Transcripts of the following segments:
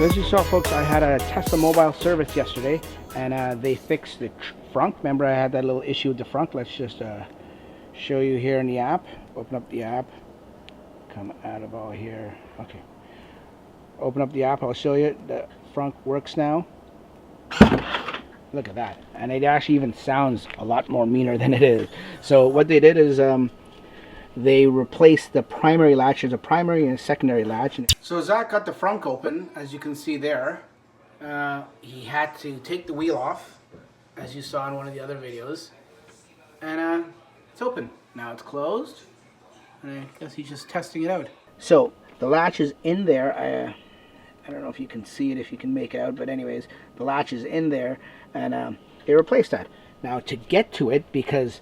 So as you saw, folks, I had a Tesla mobile service yesterday, and they fixed the Frunk. Remember, I had that little issue with the Frunk. Let's just show you here in the app. Open up the app. Come out of all here. Okay. Open up the app. I'll show you. The Frunk works now. Look at that. And it actually even sounds a lot more meaner than it is. So what they did is they replaced the primary latch. There's a primary and a secondary latch. So Zach got the Frunk open, as you can see there. He had to take the wheel off, as you saw in one of the other videos. And it's open. Now it's closed. And I guess he's just testing it out. So the latch is in there. I don't know if you can see it, if you can make it out, but anyways, the latch is in there, and they replaced that. Now to get to it, because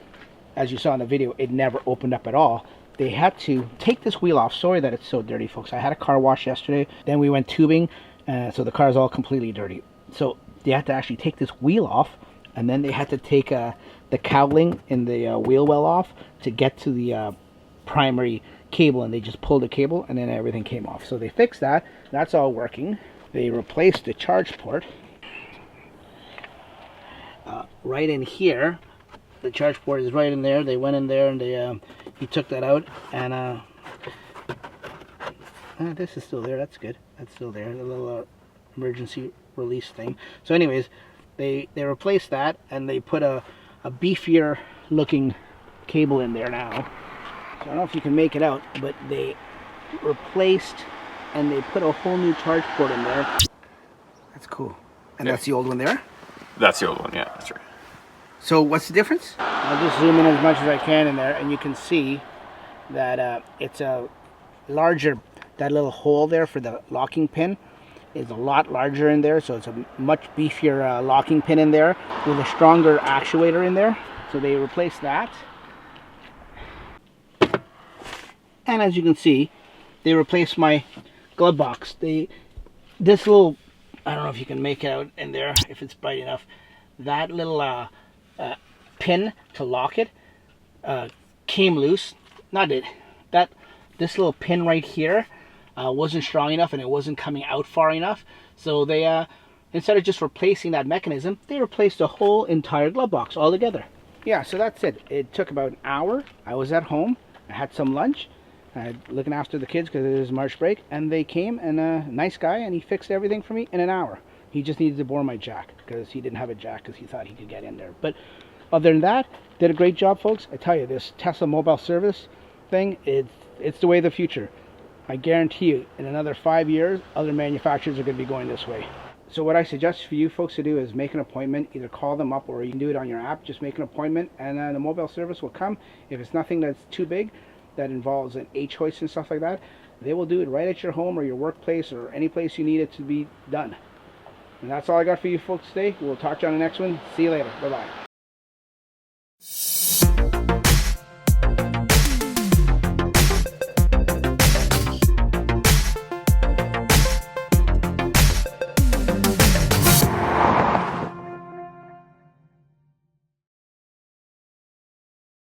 as you saw in the video, it never opened up at all, they had to take this wheel off. Sorry that it's so dirty, folks. I had a car wash yesterday, then we went tubing, so the car is all completely dirty. So they had to actually take this wheel off, and then they had to take the cowling in the wheel well off to get to the primary cable, and they just pulled the cable and then everything came off. So they fixed that. That's all working. They replaced the charge port right in here. The charge port is right in there. They went in there and they he took that out, and this is still there. That's good. That's still there. The little emergency release thing. So anyways, they replaced that, and they put a beefier looking cable in there now. So I don't know if you can make it out, but they replaced and they put a whole new charge port in there. That's cool. And yeah, that's the old one there? That's the old one, yeah, that's right. So what's the difference? I'll just zoom in as much as I can in there, and you can see that it's a larger, that little hole there for the locking pin is a lot larger in there, so it's a much beefier locking pin in there with a stronger actuator in there. So they replaced that. And as you can see, they replaced my glove box. This little, I don't know if you can make it out in there, if it's bright enough, that little pin to lock it came loose. This little pin right here wasn't strong enough, and it wasn't coming out far enough. So they, instead of just replacing that mechanism, they replaced the whole entire glove box altogether. Yeah, so that's it. It took about an hour. I was at home. I had some lunch. Looking after the kids because it is March break, and they came, and a nice guy, and he fixed everything for me in an hour. He just needed to bore my jack because he didn't have a jack because he thought he could get in there. But other than that, did a great job, folks. I tell you, this Tesla mobile service thing, it's the way of the future. I guarantee you, in another 5 years, other manufacturers are going to be going this way. So what I suggest for you folks to do is make an appointment. Either call them up, or you can do it on your app. Just make an appointment, and the mobile service will come. If it's nothing that's too big that involves an H-hoist and stuff like that, they will do it right at your home or your workplace or any place you need it to be done. And that's all I got for you folks today. We'll talk to you on the next one. See you later. Bye-bye.